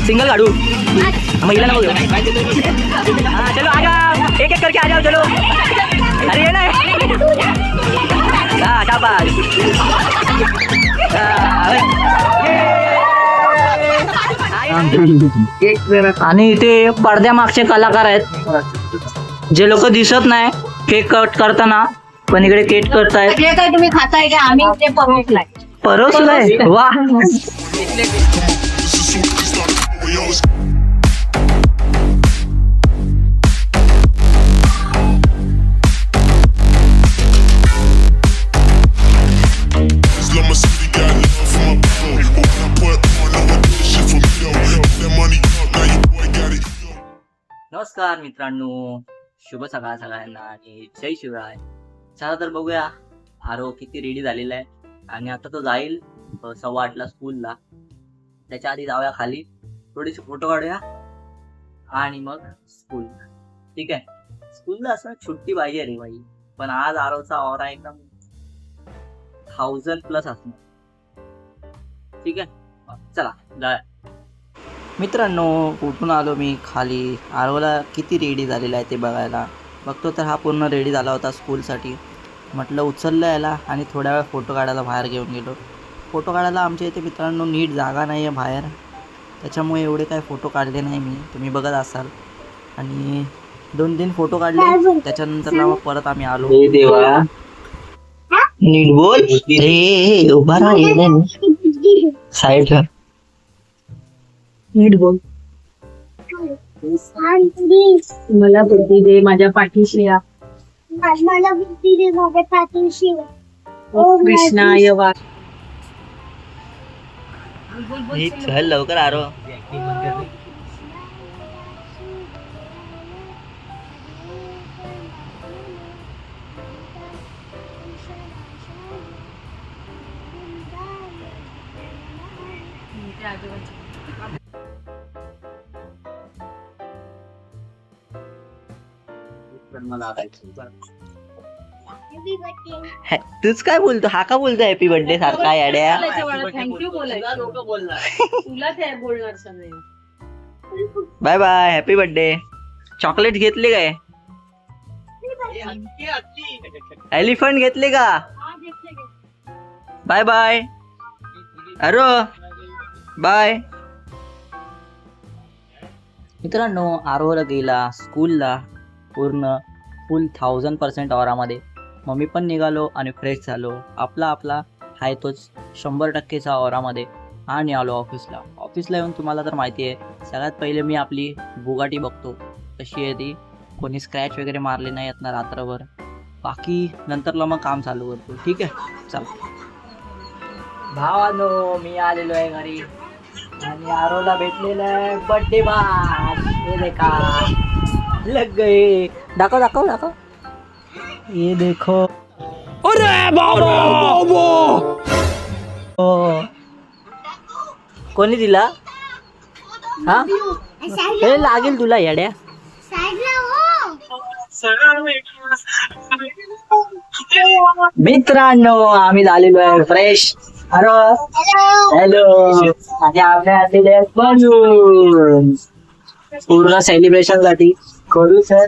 Single काढू महिला नको हाँ चलो आ जाओ एक एक करके आ जाओ चलो अरे ये ना हाँ शाबाश आणि इथे पडद्यामागचे कलाकार आहेत जे लोक दिसत नाही केक कट करताना पण इकडे केक करतायत. जे काय तुम्ही खाताय का आम्ही ते परोसलाय. परोसलाय वा. नमस्कार मित्रांनो, शुभ सकाळ सगळ्यांना आणि जय शिवराय. चला तर बघूया आरो किती रेडी झालेला आहे आणि आता तो जाईल 8:15 स्कूलला. त्याच्या आधी जाऊया खाली थोडेसे फोटो काढूया आणि मग स्कूल. ठीक आहे, स्कूलला असं सुट्टी पाहिजे रे बाई, पण आज आरोचा ऑरा एकदम 1000+ असणार. ठीक आहे, चला जाऊया. मित्रांनो, उठून आलो मी खाली. आरोला किती रेडी झालेला आहे ते बघायला. बघतो तर हा पूर्ण रेडी झाला होता स्कूलसाठी. म्हटलं उचललं याला आणि थोड्या वेळ फोटो काढायला बाहेर घेऊन गेलो. फोटो काढायला आमच्या इथे मित्रांनो नीट जागा नाही आहे बाहेर, त्याच्यामुळे एवढे काय फोटो काढले नाही मी, तुम्ही बघत असाल. आणि 2-3 फोटो काढले, त्याच्यानंतर मग परत आम्ही आलो. देवा नीट बोल रे, उभा राहा साईडला, नीट बोल. मला बुद्धी दे, माझ्या पाठीशी या. मला बुद्धी दे, माझ्या पाठीशी या. कृष्णाय वा. चल लवकर आरो. तूच काय बोलतो, हा का बोलतो हॅपी बर्थडे सारखा याड्या. थँक्यू बोलणार सगळे. Bye bye, happy birthday. Chocolate घेतले काय? एलिफंट घेतले का? Bye bye. अरो बाय. मित्रांनो, आरोला गेला स्कूलला पूर्ण फुल 1000% ऑरामध्ये. मग मी पण निघालो आणि फ्रेश झालो. आपला हाय तोच 100%चा ऑरामध्ये आणि आलो ऑफिसला. ऑफिसला येऊन तुम्हाला तर माहिती आहे, सगळ्यात पहिले मी आपली बुगाटी बघतो कशी आहे ती. कोणी स्क्रॅच वगैरे मारले नाही आहेत ना रात्रभर. बाकी नंतरला मग काम चालू करतो. ठीक आहे, चला. भावानो, मी आलेलो आहे घरी आणि आरोला भेटलेलं आहे बर्थडे बाय. हे देखा लग गए. दाखव ये देखो. अरे बाबा, कोणी दिला? हा हे लागेल तुला येड्या. मित्रांनो, आम्ही झालेलो आहे फ्रेश. हॅलो. आणि आपल्या बनून पूर्ण सेलिब्रेशन साठी करू सर.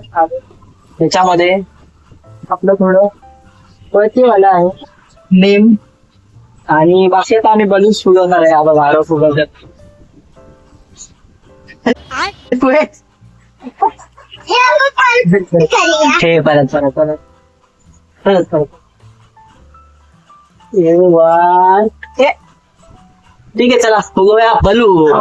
त्याच्यामध्ये आपलं थोडं बर्थडेवाला आहे नेम आणि बाकी आता आम्ही बलून फुगवणार आहे. आपण बारा फुगवतात. हे परत ठीक आहे, चला फुगवूया बलून.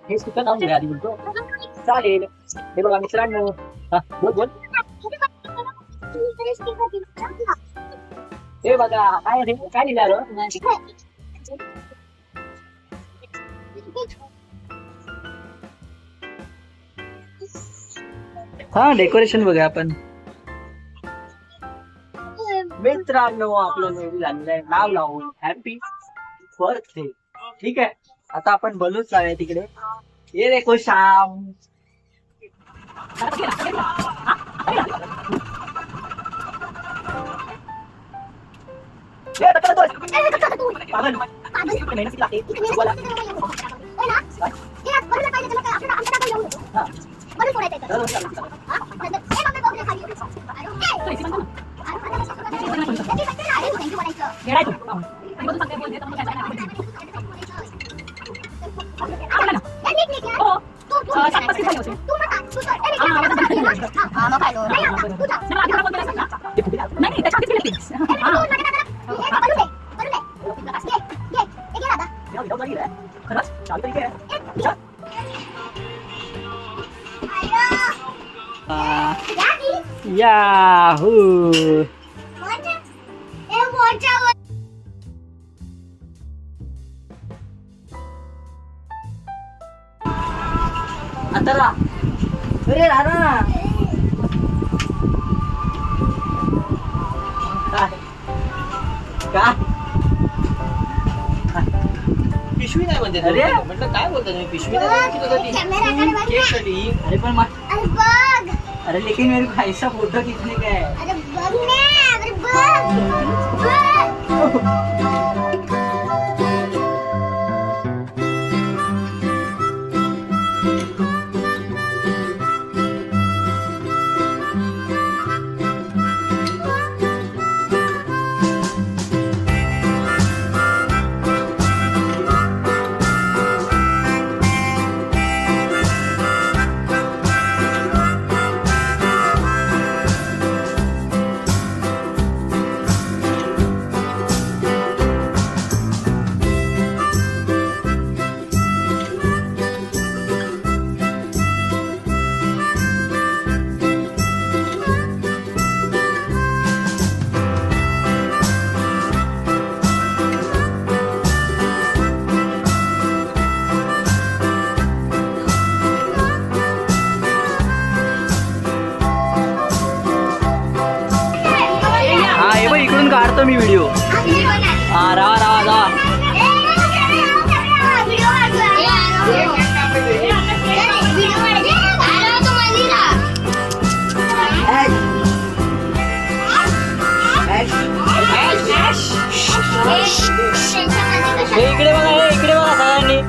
हे सुद्धा नाव घ्या आधी बोलतो चालेल. हे बघा मित्रांनो, बोल बोल. हे बघा काय रे, काय लिहिलं? हा डेकोरेशन बघा आपण. मित्रांनो आपलं मेहंदी झालेलं आहे, नाव लावून हॅपी बर्थडे. ठीक आहे, आता आपण बलून लावूया तिकडे. ये देखो श्याम. याहू. आता रा अरे राणा काय पिशवी नाही म्हणते. अरे म्हटलं काय बोलता तुम्ही, पिशवी नाही. अरे पण अरे लेकिन मेरे को ऐसा फोटो खींचने का है. अरे बघ ना, अरे बघ. काढतो मी व्हिडिओ. हा राहा राहा राहा. इकडे बघा, इकडे बघा सगळ्यांनी.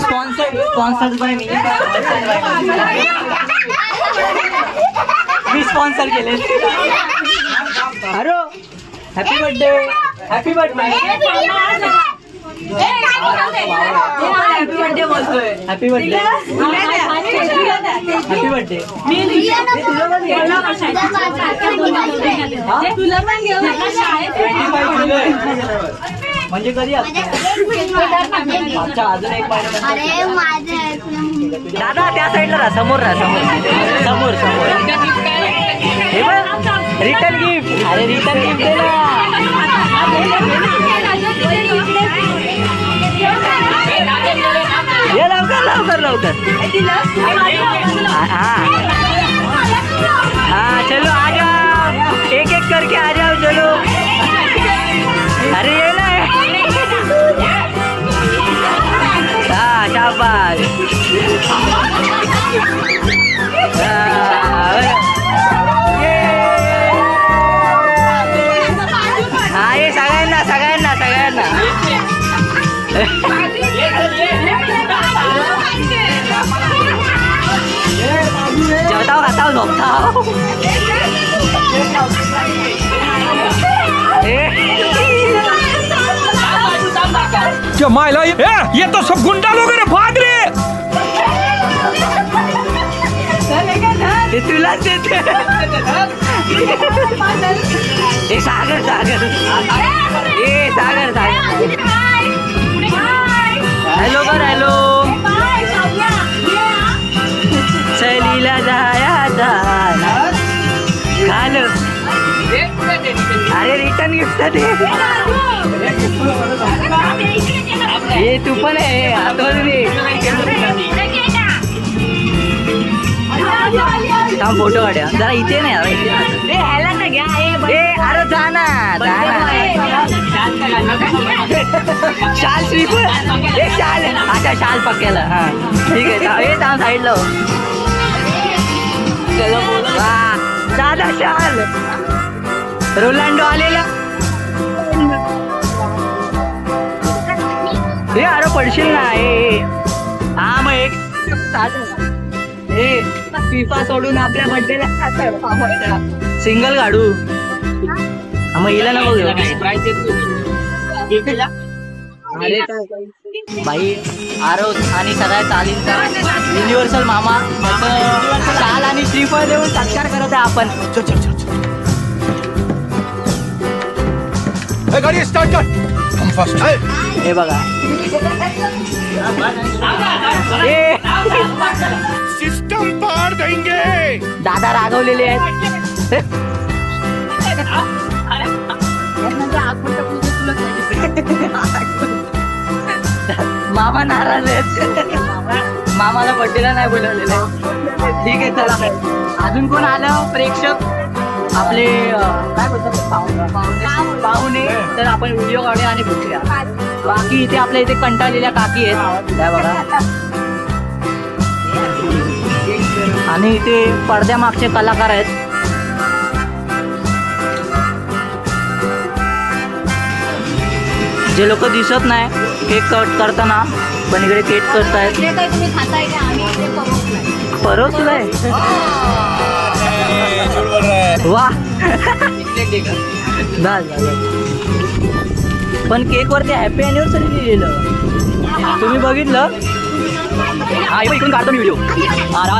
स्पॉन्सर्ड बाय मी स्पॉन्सर केले. अरे happy birthday happy birthday happy birthday बोलतोय. Happy birthday happy birthday. म्हणजे कधी असतं? अच्छा अजून एक दादा त्या साईडला राहा. समोर राहा. समोर समोर हे बघ रिटर्न गिफ्ट. अरे रिटर्न गिफ्ट दे ना. ये लवकर लवकर लवकर. हाँ चलो आ जाओ. एक एक करके आ जाओ. चलो अरे ये ना. हाँ शाबाश. हाँ ये सगळ्यांना सगळ्यांना सगळ्यांना. जेवताव खाताव झोपताव. मायला ये तो सब गुंडा लोग रे. भाग रे. ते तुलाच देते. ए सागर सागर. ए सागर सागर. हॅलो कर हॅलो. सहलीला जायचा खाल. अरे रिटर्न गिफ्ट दे. हे तू पण आहे आठवण दे. फोटो काढ्या जरा. इथे नाही अरे जा ना जा ना. शाल स्लीप शाल. अच्छा शाल पक्याला. हा ठीक आहे. हे थांब साईडला. चलो वा दादा शाल. रोलांडो आलेला. हे अरे पडशील ना. हा मग एक फिफा सोडून आपल्या बर्थडेला सिंगल काढू. मग हिला नको घेऊ. बाई आरोज आणि सगळ्या चालींचा युनिव्हर्सल मामा शाल आणि श्रीफळ देऊन सत्कार करत आहे आपण. गाडी स्टार्ट कर. हे बघा सिस्टम पार देंगे. दादा रागवलेले आहेत. मामा नाराज आहेत. मामाला बर्थडेला नाही बोलवलेलं. ठीक आहे चला. अजून कोण आलं प्रेक्षक आपले काय बोलतात पाहुणे. तर आपण व्हिडिओ काढूया आणि भेटूया. बाकी इथे आपल्या इथे कंटाळलेल्या काकी आहेत त्या बघा. आणि इथे पडद्यामागचे कलाकार आहेत. जे लोक दिसत नाही केक कट करताना पण इकडे केक करतायत. परत सुद्धा आहे. वा पण केक वरती हॅपी अॅनिव्हर्सरी लिहिलेलं. तुम्ही बघितलं. हा इकडून काढतो मी व्हिडिओ. आला